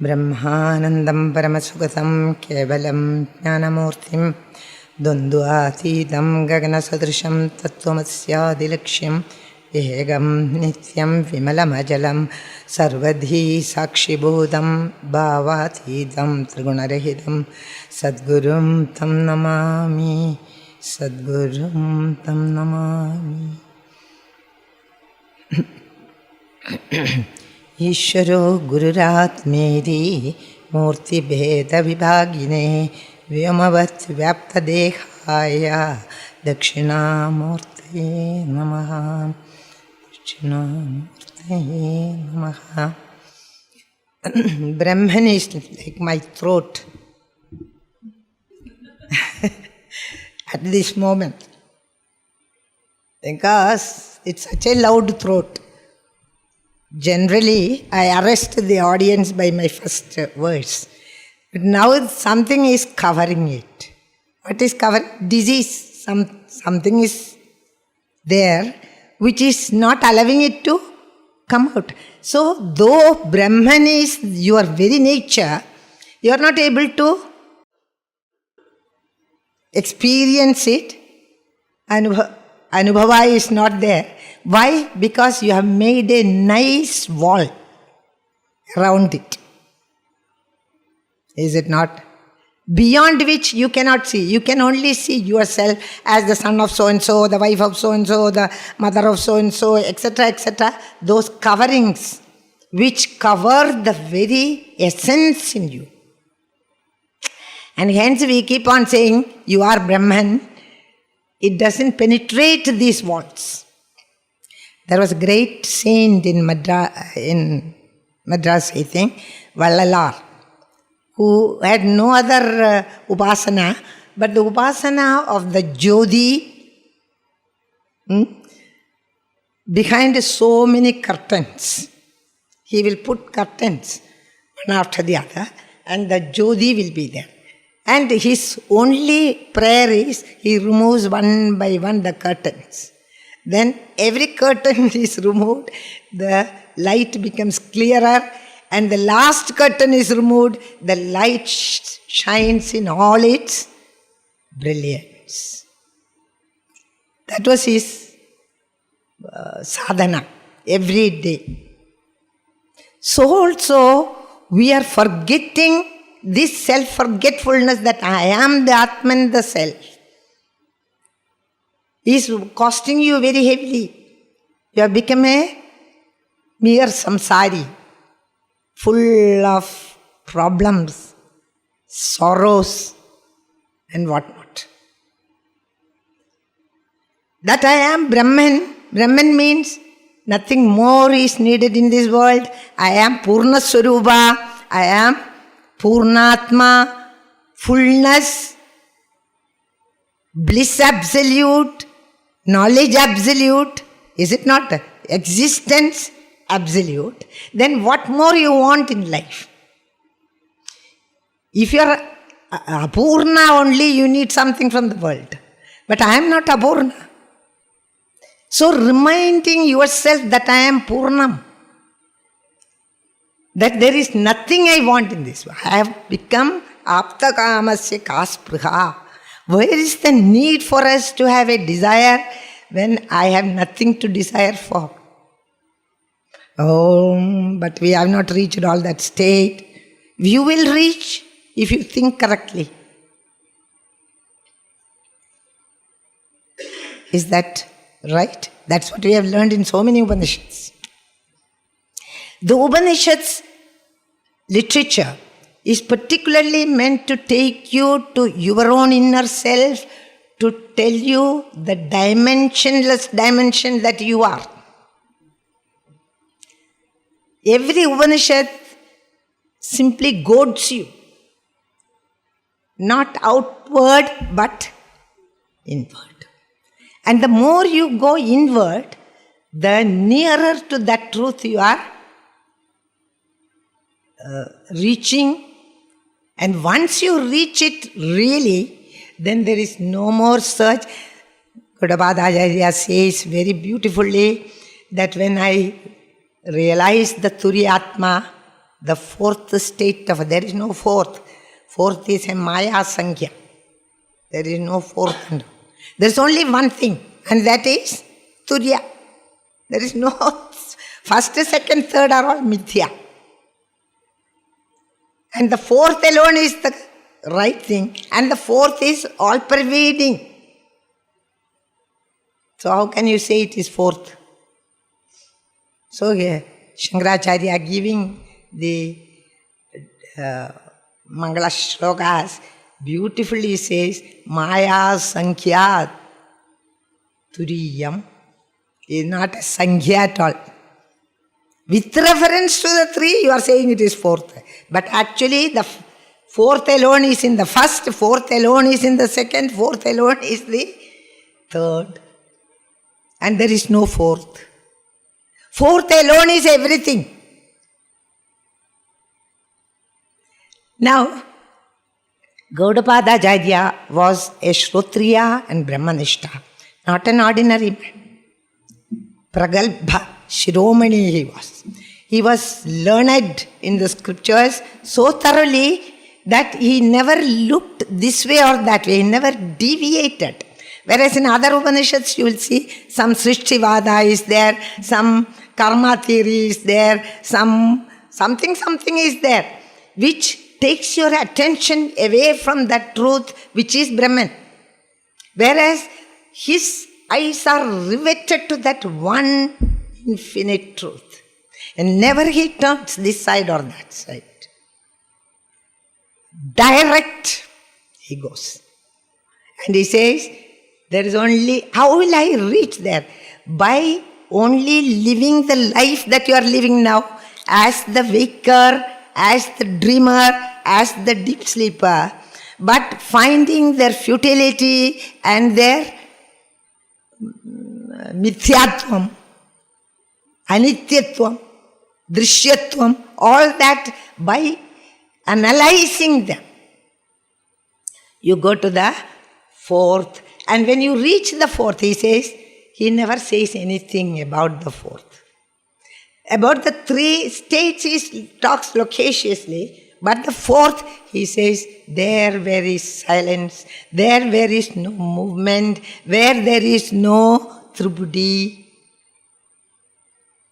ब्रह्मानन्दं परमसुगतं केवलं ज्ञानमूर्तिं द्वन्द्वातीतं गगनसदृशं तत्त्वमस्यादिलक्ष्यम् एकं नित्यं विमलमजलं सर्वधी साक्षिभूतं भावातीतं त्रिगुणरहितं सद्गुरुं तं नमामि सद्गुरुं तं नमामि। ईश्वरो गुरुरात्मेति मूर्तिभेदविभागिने व्योमवत् व्याप्तदेहाय दक्षिणामूर्तये नमः दक्षिणामूर्तये नमः। Brahman is like my throat at this moment because it's such a loud throat. Generally, I arrest the audience by my first words. But now something is covering it. What is covering? Disease. Something is there which is not allowing it to come out. So, though Brahman is your very nature, you are not able to experience it. Anubhava is not there. Why? Because you have made a nice wall around it. Is it not? Beyond which you cannot see. You can only see yourself as the son of so-and-so, the wife of so-and-so, the mother of so-and-so, etc., etc. Those coverings which cover the very essence in you. And hence we keep on saying, you are Brahman. It doesn't penetrate these walls. There was a great saint in Madras, I think, Vallalar, who had no other upasana, but the upasana of the Jyoti behind so many curtains. He will put curtains one after the other and the Jyoti will be there. And his only prayer is, he removes one by one the curtains. Then every curtain is removed, the light becomes clearer, and the last curtain is removed, the light shines in all its brilliance. That was his sadhana every day. So also we are forgetting this self-forgetfulness that I am the Atman, the self, is costing you very heavily. You have become a mere samsari, full of problems, sorrows, and whatnot. That I am Brahman. Brahman means nothing more is needed in this world. I am Purna Swarupa. I am Purnatma, fullness, bliss absolute, knowledge absolute. Is it not? Existence absolute. Then what more you want in life? If you are Apurna only, you need something from the world. But I am not Apurna. So reminding yourself that I am Purnam, that there is nothing I want in this world. I have become apta kamasya kaspriha. Where is the need for us to have a desire when I have nothing to desire for? Oh, but we have not reached all that state. You will reach if you think correctly. Is that right? That's what we have learned in so many Upanishads. The Upanishads literature is particularly meant to take you to your own inner self, to tell you the dimensionless dimension that you are. Every Upanishad simply goads you, not outward but inward. And the more you go inward, the nearer to that truth you are reaching. And once you reach it really, then there is no more search. Gaudapada Acharya says very beautifully that when I realized the Turiya Atma, the fourth state of, there is no fourth. Fourth is a Maya Sankhya. There is no fourth. There is only one thing, and that is Turiya. There is no first, second, third are all Mithya. And the fourth alone is the right thing, and the fourth is all pervading. So how can you say it is fourth? So here, Shankaracharya giving the Mangala Shlokas beautifully says, Maya Sankhya Turiyam is not a Sankhya at all. With reference to the three, you are saying it is fourth. But actually the fourth alone is in the first, fourth alone is in the second, fourth alone is the third. And there is no fourth. Fourth alone is everything. Now, Gaudapada Acharya was a Shrotriya and Brahmanishta, not an ordinary man. Pragalbha, Shiromani he was. He was learned in the scriptures so thoroughly that he never looked this way or that way, he never deviated. Whereas in other Upanishads you will see some Srishtivada is there, some karma theory is there, something is there, which takes your attention away from that truth which is Brahman. Whereas his eyes are riveted to that one infinite truth. And never he turns this side or that side. Direct he goes. And he says, there is only, how will I reach there? By only living the life that you are living now as the waker, as the dreamer, as the deep sleeper, but finding their futility and their mithyatvam, anityatvam, drishyatvam, all that by analyzing them. You go to the fourth, and when you reach the fourth, he says, he never says anything about the fourth. About the three states he talks loquaciously, but the fourth, he says, there where is silence, there where is no movement, where there is no tribudi.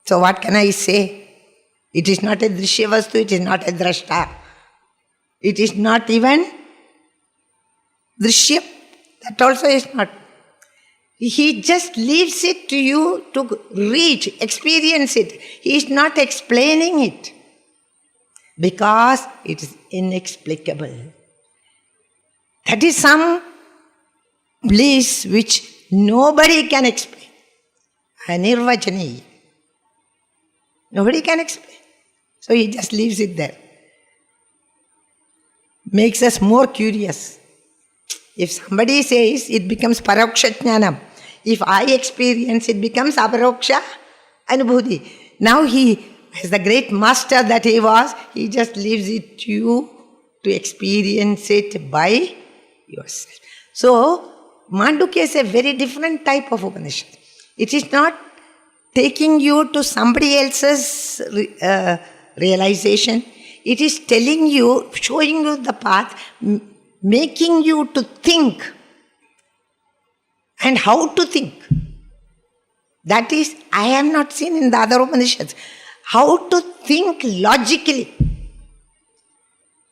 So what can I say? It is not a drishyavastu, it is not a drashta. It is not even drishya. That also is not. He just leaves it to you to reach, experience it. He is not explaining it because it is inexplicable. That is some bliss which nobody can explain. Anirvachani. Nobody can explain. So he just leaves it there. Makes us more curious. If somebody says, it becomes paroksha jnanam. If I experience, it becomes aparoksha anubhuti. Now he, as the great master that he was, he just leaves it to you to experience it by yourself. So, Mandukya is a very different type of Upanishad. It is not taking you to somebody else's realization. It is telling you, showing you the path, making you to think. And how to think. That is, I have not seen in the other Upanishads. How to think logically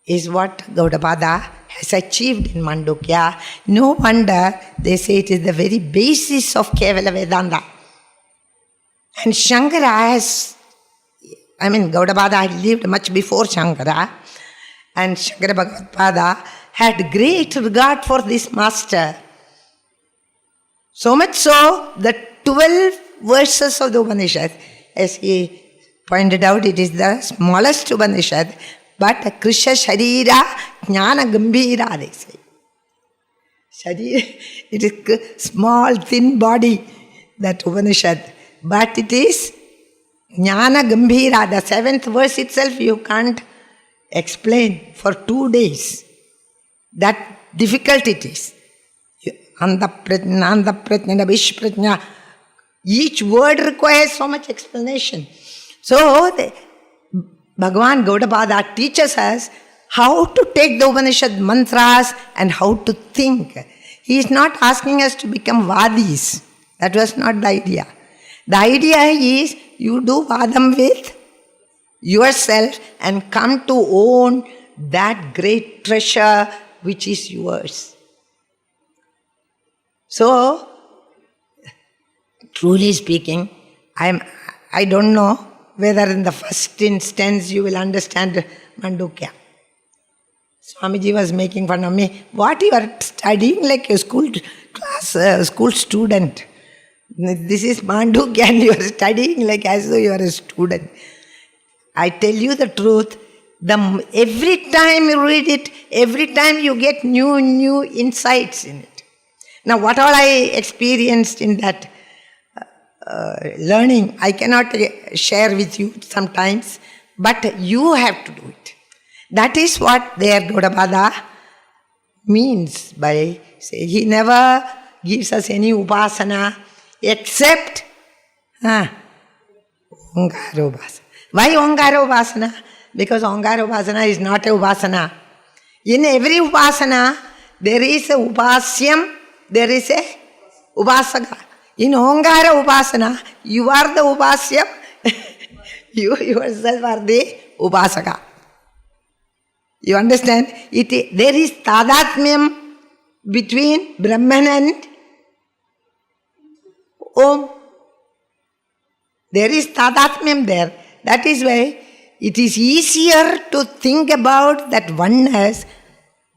is what Gaudapada has achieved in Mandukya. No wonder they say it is the very basis of Kevala Vedanta. And Shankara has, Gaudapada had lived much before Shankara, and Shankara Bhagavad-pada had great regard for this master. So much so, the 12 verses of the Upanishad, as he pointed out, it is the smallest Upanishad, but Krisha Sharira Jnana Gambhira, they say. It is small, thin body, that Upanishad. But it is Jnana Gambhira. The 7th verse itself you can't explain for 2 days. That difficult it is. Anda pratna, vishpratna. Each word requires so much explanation. So, Bhagavan Gaudapada teaches us how to take the Upanishad mantras and how to think. He is not asking us to become vadis. That was not the idea. The idea is you do vadam with yourself and come to own that great treasure which is yours. So, truly speaking, I don't know whether in the first instance you will understand Mandukya. Swamiji was making fun of me. What, you are studying like a school student? This is Mandukya and you are studying like as though you are a student. I tell you the truth, every time you read it, every time you get new insights in it. Now what all I experienced in that learning, I cannot share with you sometimes, but you have to do it. That is what their Gaudapada means by saying he never gives us any upasana except Onkara Upasana. Why Onkara Upasana? Because Onkara Upasana is not a Upasana. In every Upasana, there is a Upasyam, there is a Upasaka. In Onkara Upasana, you are the Upasyam, you yourself are the Upasaka. You understand? There is tadatmyam between Brahman and Om. There is tadatmyam there. That is why it is easier to think about that oneness.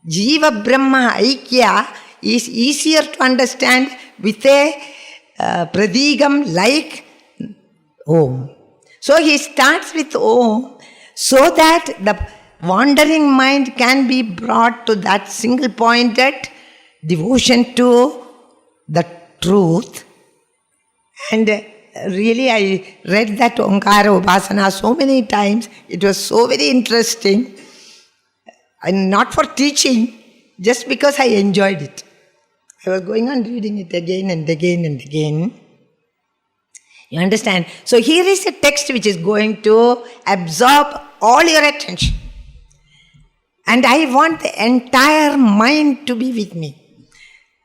Jiva Brahma Aikya is easier to understand with a pradigam like Om. So he starts with Om so that the wandering mind can be brought to that single pointed devotion to the truth. And really I read that Onkara Upasana so many times. It was so very interesting. And not for teaching, just because I enjoyed it. I was going on reading it again and again and again. You understand? So here is a text which is going to absorb all your attention. And I want the entire mind to be with me.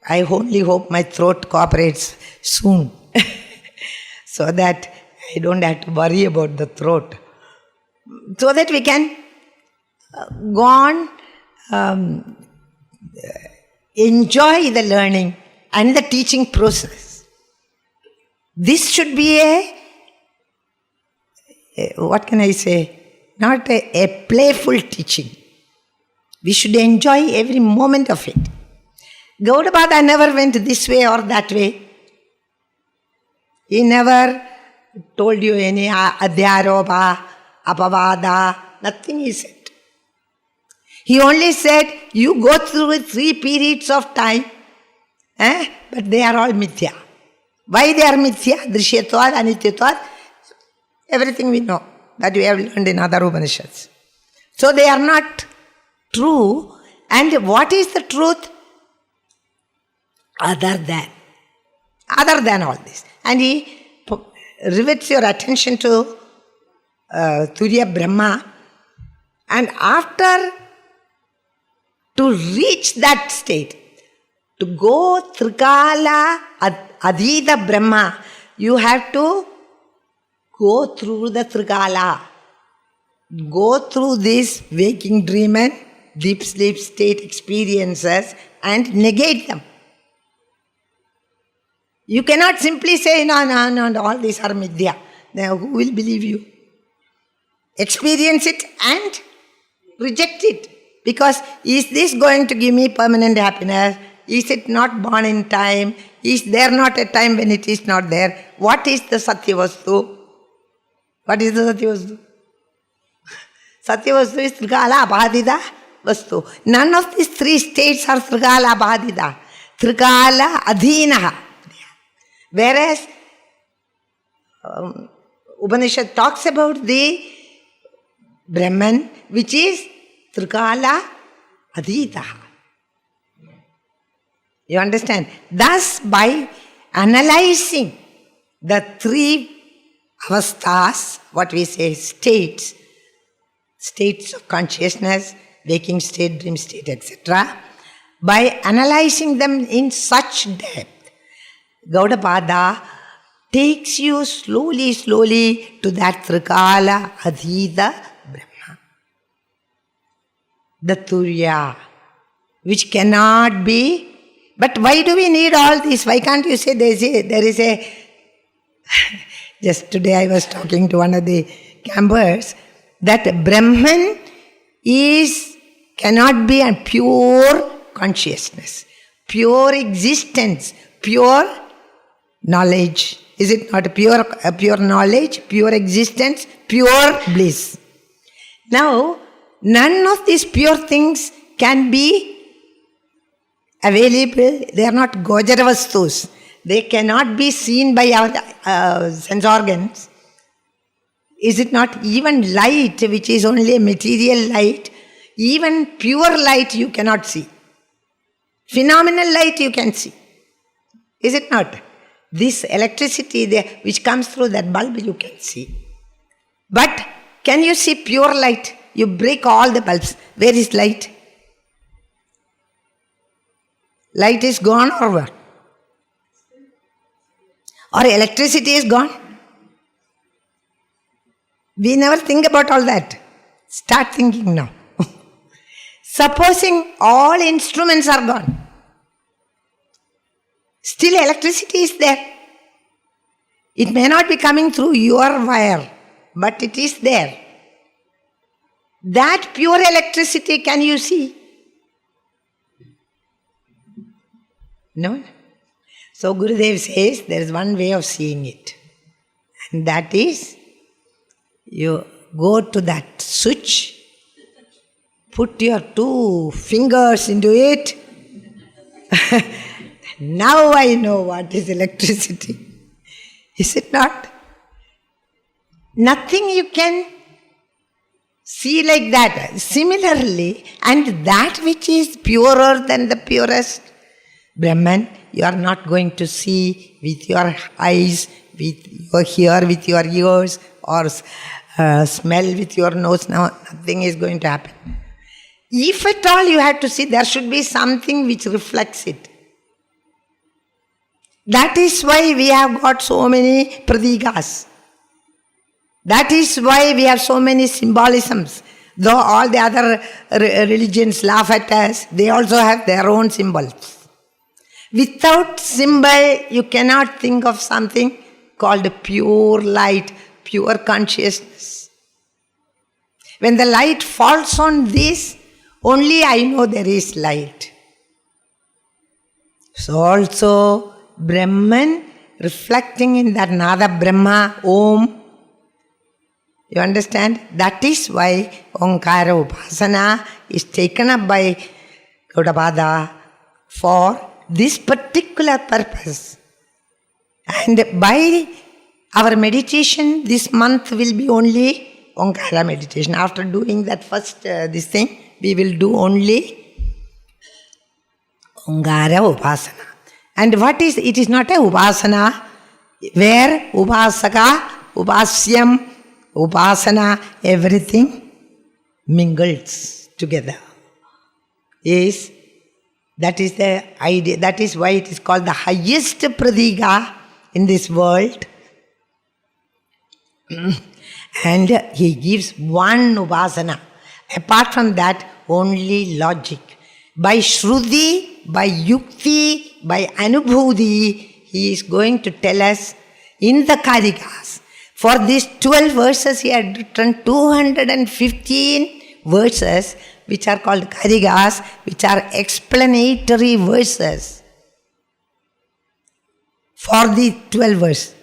I only hope my throat cooperates soon. So that I don't have to worry about the throat. So that we can go on, enjoy the learning and the teaching process. This should be what can I say? Not a playful teaching. We should enjoy every moment of it. Gaudapada never went this way or that way. He never told you any adhyaropa, apavada, nothing he said. He only said, you go through 3 periods of time, but they are all mithya. Why they are mithya? Drishyatvad, anityatvad, everything we know that we have learned in other Upanishads. So they are not true. And what is the truth? Other than all this. And he rivets your attention to Turiya Brahma. And after, to reach that state, to go Trikala Adhita Brahma, you have to go through the Trikala. Go through this waking dream and deep sleep state experiences and negate them. You cannot simply say, no, all these are midya. Then who will believe you? Experience it and reject it. Because is this going to give me permanent happiness? Is it not born in time? Is there not a time when it is not there? What is the Satyavastu? What is the Satyavastu? Satyavastu is Trikala Abhadita Vastu. None of these 3 states are Trikala Abhadita. Trikala Adhinaha. Whereas Upanishad talks about the Brahman, which is Trikala Adhitaha. You understand? Thus, by analyzing the 3 avasthas, what we say states, states of consciousness, waking state, dream state, etc., by analyzing them in such depth, Gaudapada takes you slowly to that Trikala Adhita Brahma. The Turiya, which cannot be. But why do we need all this? Why can't you say there is a just today I was talking to one of the campers that Brahman cannot be a pure consciousness, pure existence, pure knowledge. Is it not a pure knowledge, pure existence, pure bliss? Now, none of these pure things can be available. They are not Gojaravastus. They cannot be seen by our sense organs. Is it not even light, which is only a material light, even pure light you cannot see. Phenomenal light you can see. Is it not? This electricity which comes through that bulb you can see. But can you see pure light? You break all the bulbs. Where is light? Light is gone or what? Or electricity is gone? We never think about all that. Start thinking now. Supposing all instruments are gone, still electricity is there. It may not be coming through your wire, but it is there. That pure electricity can you see? No? So Gurudev says there is one way of seeing it. And that is, you go to that switch, put your 2 fingers into it. Now I know what is electricity. Is it not? Nothing you can see like that. Similarly, and that which is purer than the purest, Brahman, you are not going to see with your eyes, with your hear with your ears, or smell with your nose. Now nothing is going to happen. If at all you have to see, there should be something which reflects it. That is why we have got so many pradigas. That is why we have so many symbolisms. Though all the other religions laugh at us, they also have their own symbols. Without symbol, you cannot think of something called pure light, pure consciousness. When the light falls on this, only I know there is light. So also, Brahman reflecting in that Nada Brahma, Om. You understand? That is why Omkara Upasana is taken up by Gaudapada for this particular purpose. And by our meditation, this month will be only Omkara meditation. After doing that first this thing, we will do only Omkara Upasana. And what is, it is not a Upasana where Upasaka, Upasyam, Upasana, everything mingles together. That is the idea. That is why it is called the highest pradiga in this world. And he gives one upasana. Apart from that, only logic. By Shruti, by Yukti, by Anubhuti, he is going to tell us in the Karikas. For these 12 verses, he had written 215 verses, which are called Karikas, which are explanatory verses for the 12 verses.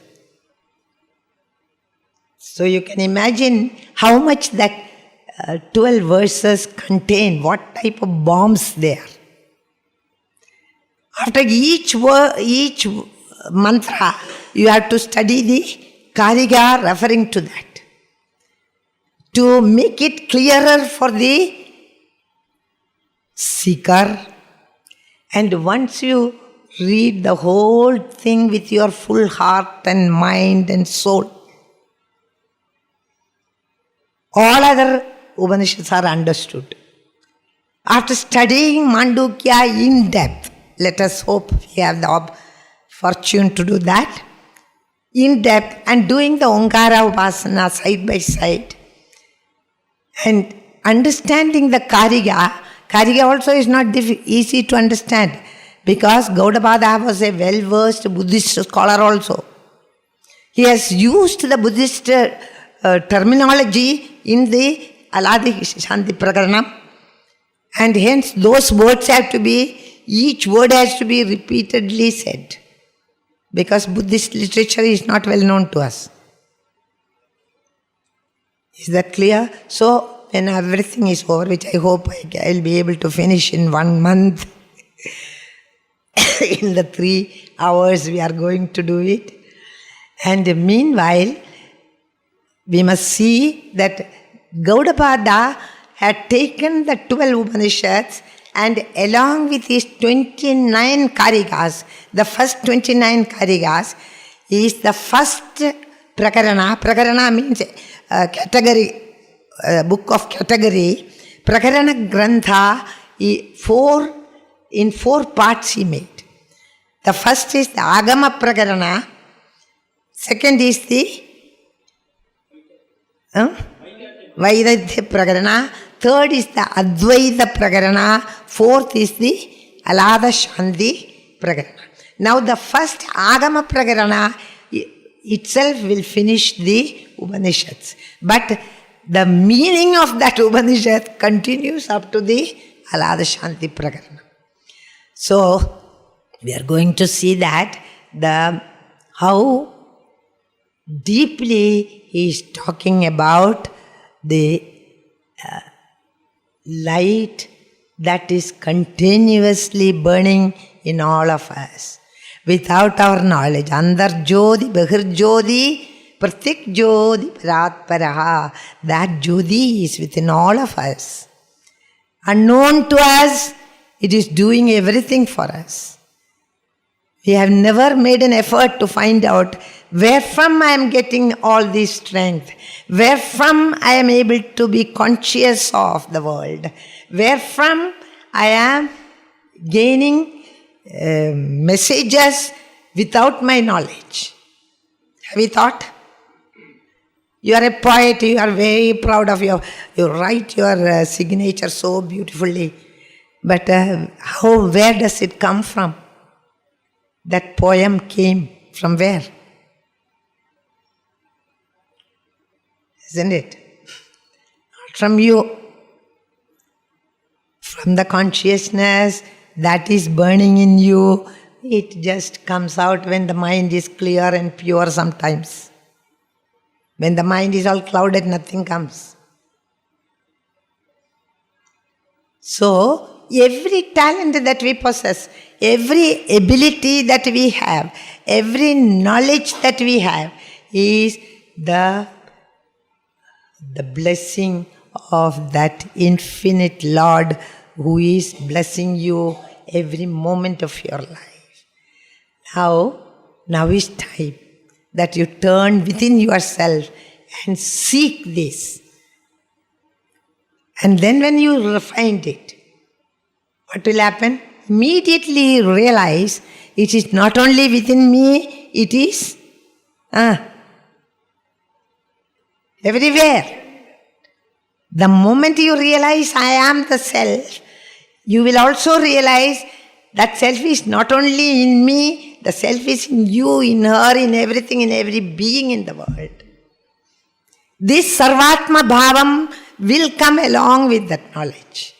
So you can imagine how much that 12 verses contain, what type of bombs they are. After each mantra, you have to study the Karika referring to that, to make it clearer for the seeker. And once you read the whole thing with your full heart and mind and soul, all other Upanishads are understood. After studying Mandukya in depth, let us hope we have the fortune to do that, in depth, and doing the Omkara Upasana side by side, and understanding the Kariga. Kariga also is not easy to understand, because Gaudapada was a well-versed Buddhist scholar also. He has used the Buddhist terminology in the Aladi Shanti Prakaranam, and hence those words have to be, each word has to be repeatedly said, because Buddhist literature is not well known to us. Is that clear? So, when everything is over, which I hope I'll be able to finish in 1 month, in the 3 hours we are going to do it. And meanwhile, we must see that Gaudapada had taken the 12 Upanishads and along with his 29 Karigas, the first 29 Karigas is the first Prakarana. Prakarana means category, book of category. Prakarana Grantha, in 4 parts he made. The first is the Agama Prakarana, second is the Vaidadhya Prakarana, third is the Advaita Prakarana, fourth is the Alada Shanti Prakarana. Now the first Agama Prakarana itself will finish the Upanishads. But the meaning of that Upanishad continues up to the Alada Shanti Prakarana. So, we are going to see that how deeply he is talking about the light that is continuously burning in all of us without our knowledge. Andar Jodi, Bahir Jodi, Pratik Jodi, Parat Paraha. That Jodi is within all of us. Unknown to us, it is doing everything for us. We have never made an effort to find out where from I am getting all this strength, where from I am able to be conscious of the world, where from I am gaining messages without my knowledge. Have you thought? You are a poet, you are very proud of you write your signature so beautifully. But where does it come from? That poem came from where? Isn't it? Not from you. From the consciousness that is burning in you. It just comes out when the mind is clear and pure sometimes. When the mind is all clouded, nothing comes. So, every talent that we possess, every ability that we have, every knowledge that we have is the blessing of that infinite Lord who is blessing you every moment of your life. Now is time that you turn within yourself and seek this. And then when you find it, what will happen? Immediately realize it is not only within me, it is everywhere. The moment you realize I am the self, you will also realize that self is not only in me, the self is in you, in her, in everything, in every being in the world. This Sarvatma Bhavam will come along with that knowledge.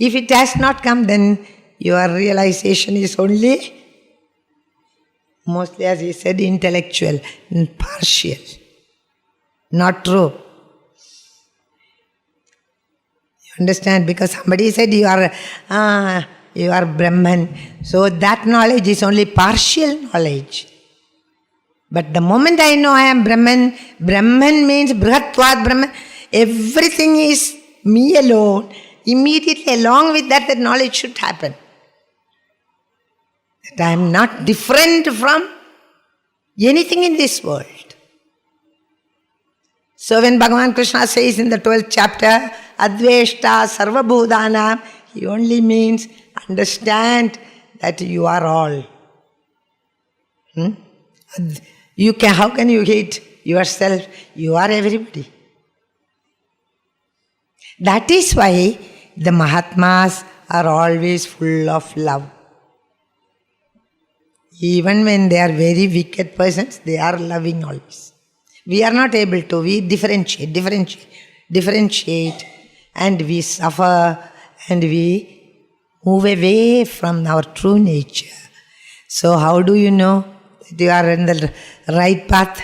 If it has not come, then your realization is only, mostly as he said, intellectual and partial. Not true. You understand? Because somebody said you are Brahman. So that knowledge is only partial knowledge. But the moment I know I am Brahman, Brahman means Brihatvad Brahman, everything is me alone. Immediately along with that, the knowledge should happen. That I am not different from anything in this world. So when Bhagavan Krishna says in the 12th chapter, Adveshta Sarvabhudanam, he only means understand that you are all. How can you hate yourself? You are everybody. That is why the Mahatmas are always full of love. Even when they are very wicked persons, they are loving always. We are not able to. We differentiate, and we suffer, and we move away from our true nature. So how do you know that you are in the right path?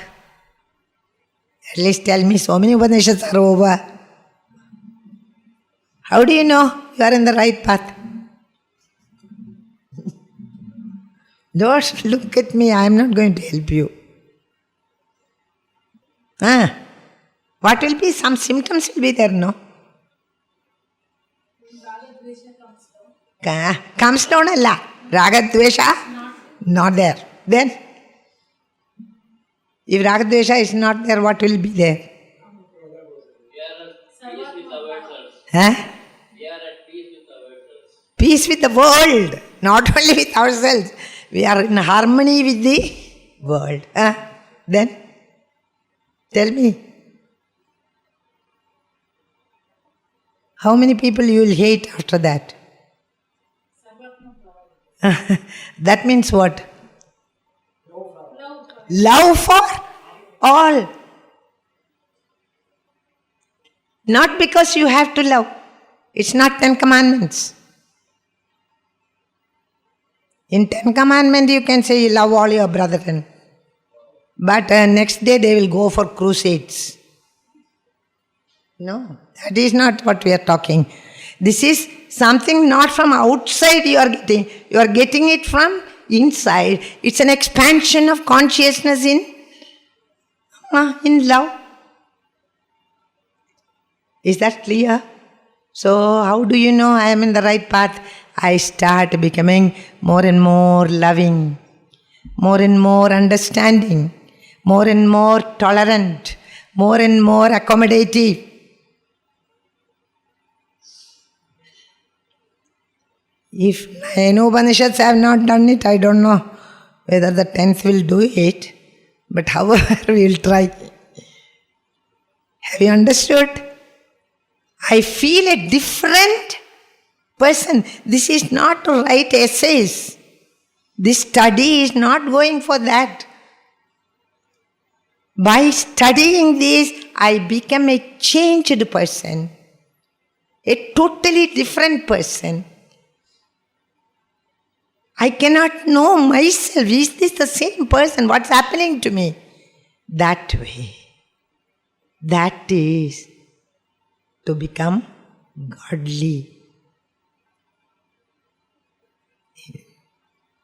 At least tell me, so many Upanishads are over. How do you know you are in the right path? Don't look at me, I am not going to help you. What will be? Some symptoms will be there, no? Comes down a lot. Raga Dvesha? Not there. Then? If Raga Dvesha is not there, what will be there? We are at peace with ourselves. Peace with the world, not only with ourselves. We are in harmony with the world. Then? Tell me. How many people you will hate after that? That means what? Love for all. Not because you have to love. It's not 10 commandments. In 10 commandments you can say you love all your brethren. But next day they will go for crusades. No, that is not what we are talking. This is something not from outside you are getting. You are getting it from inside. It's an expansion of consciousness in love. Is that clear? So how do you know I am in the right path? I start becoming more and more loving, more and more understanding, more and more tolerant, more and more accommodative. If 9 Upanishads have not done it, I don't know whether the 10th will do it. But however, we will try. Have you understood? I feel a different person. This is not to write essays. This study is not going for that. By studying this, I become a changed person. A totally different person. I cannot know myself. Is this the same person? What's happening to me? That way. That is to become godly.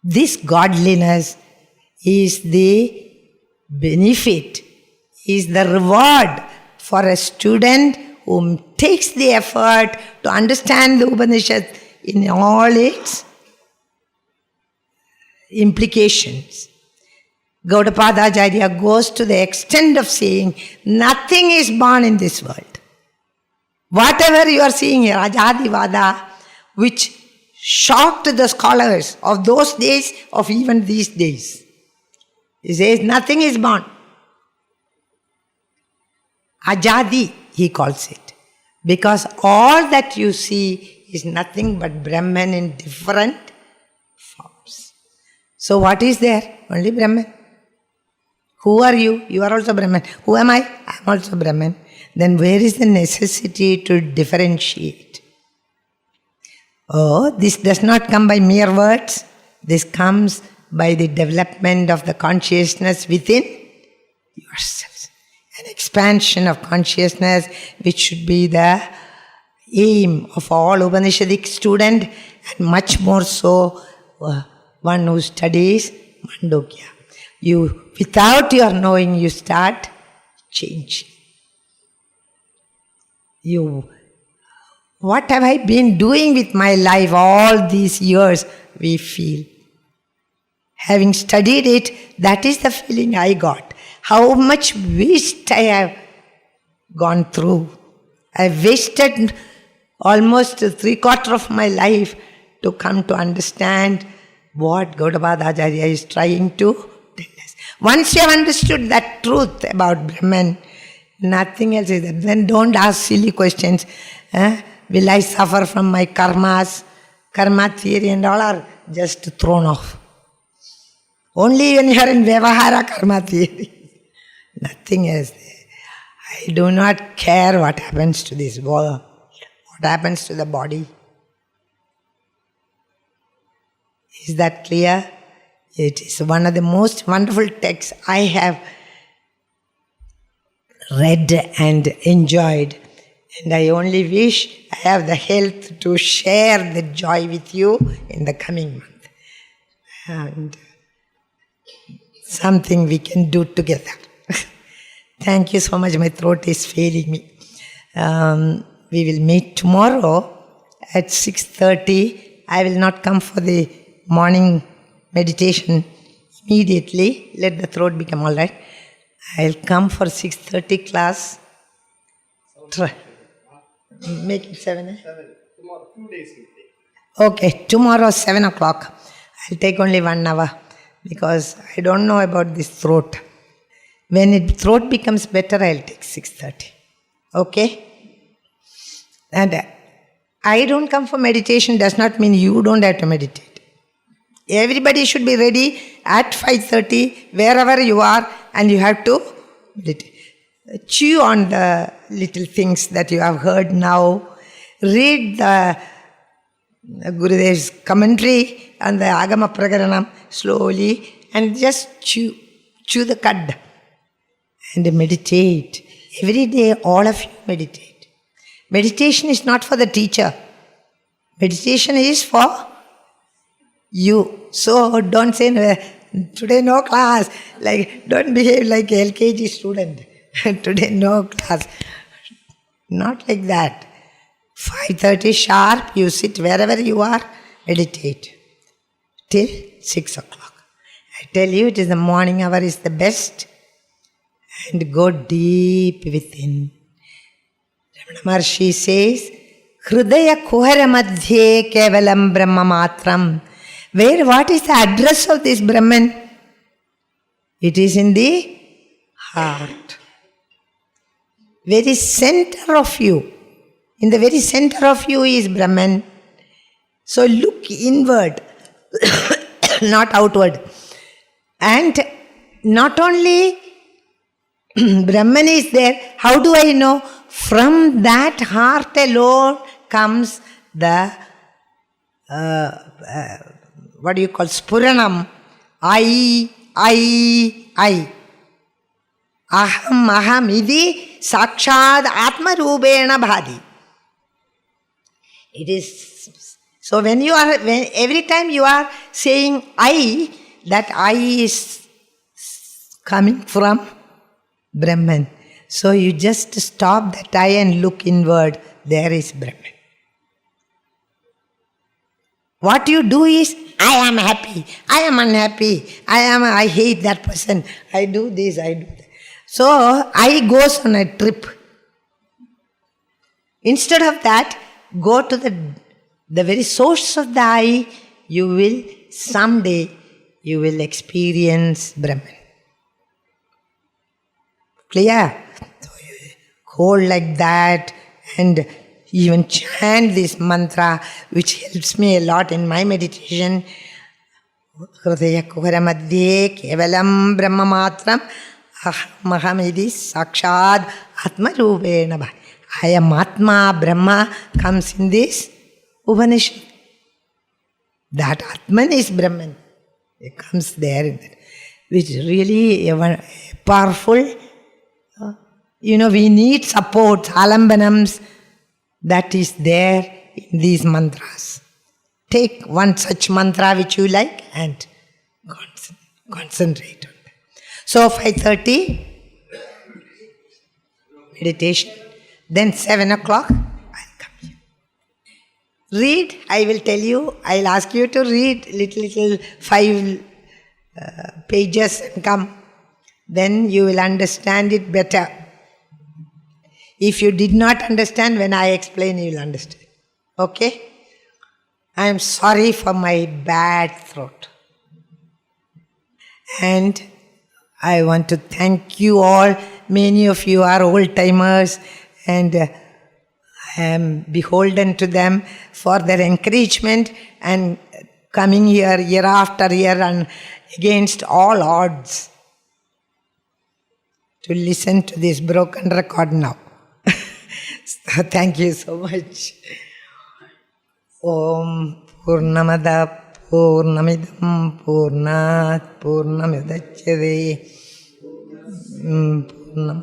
This godliness is the benefit, is the reward for a student who takes the effort to understand the Upanishad in all its implications. Gaudapada Acharya goes to the extent of saying, nothing is born in this world. Whatever you are seeing here, Ajadivada, which shocked the scholars of those days, of even these days. He says, nothing is born. Ajadi, he calls it. Because all that you see is nothing but Brahman in different forms. So what is there? Only Brahman. Who are you? You are also Brahman. Who am I? I am also Brahman. Then where is the necessity to differentiate? Oh, this does not come by mere words. This comes by the development of the consciousness within yourselves. An expansion of consciousness which should be the aim of all Upanishadic student, and much more so one who studies Mandukya. You, without your knowing, you start changing. What have I been doing with my life all these years? We feel. Having studied it, that is the feeling I got. How much waste I have gone through. I wasted almost 3/4 of my life to come to understand what Gaudapada Acharya is trying to tell us. Once you have understood that truth about Brahman, nothing else is there. Then don't ask silly questions. Will I suffer from my karmas? Karma theory and all are just thrown off. Only when you are in Vyavahara karma theory. Nothing else there. I do not care what happens to this world, what happens to the body. Is that clear? It is one of the most wonderful texts I have read and enjoyed. And I only wish I have the health to share the joy with you in the coming month. And something we can do together. Thank you so much. My throat is failing me. We will meet tomorrow at 6:30. I will not come for the morning meditation immediately. Let the throat become all right. I'll come for 6:30 class. Try. Make it 7. 7. Tomorrow, 2 days you take. Okay, tomorrow 7 o'clock. I'll take only 1 hour because I don't know about this throat. When throat becomes better, I'll take 6:30. Okay? And I don't come for meditation does not mean you don't have to meditate. Everybody should be ready at 5:30, wherever you are, and you have to meditate. Chew on the little things that you have heard now. Read the Gurudev's commentary on the Agama Prakaranam slowly and just chew the cud and meditate. Every day, all of you meditate. Meditation is not for the teacher. Meditation is for you. So don't say, today no class. Don't behave like a LKG student. Today no class. Not like that. 5:30 sharp, you sit wherever you are, meditate. Till 6 o'clock. I tell you, it is the morning hour is the best. And go deep within. Ramana Maharshi says, Hridaya Kuhara Madhye Kevalam Brahma Matram. Where, what is the address of this Brahman? It is in the heart. Very center of you. In the very center of you is Brahman. So look inward, not outward. And not only Brahman is there, how do I know? From that heart alone comes the, what do you call, Spuranam. I. Aham idi sakshad atma rubena bhadi. It is, so when every time you are saying I, that I is coming from Brahman. So you just stop that I and look inward. There is Brahman. What you do is, I am happy, I am unhappy, I hate that person, I do this, I do that. So I goes on a trip. Instead of that, go to the very source of the I. You will, someday, you will experience Brahman. Clear? So you hold like that and even chant this mantra, which helps me a lot in my meditation. Hridaya Kuhara Madhye Kevalam Brahma Matram Mahamidi Sakshad Atma Rubena Bhai. I am Atma, Brahma comes in this Upanishad. That Atman is Brahman. It comes there in that. Which is really powerful. We need support, alambanams. That is there in these mantras. Take one such mantra which you like and concentrate on that. So 5:30 meditation. Then 7 o'clock I'll come here. Read, I will tell you, I'll ask you to read little 5 pages and come. Then you will understand it better. If you did not understand, when I explain, you will understand. Okay? I am sorry for my bad throat. And I want to thank you all. Many of you are old timers, and I am beholden to them for their encouragement and coming here year after year and against all odds to listen to this broken record now. So thank you so much. Om Purnamada Purnamidam Purnat Purnamidachyate Purnam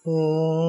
Om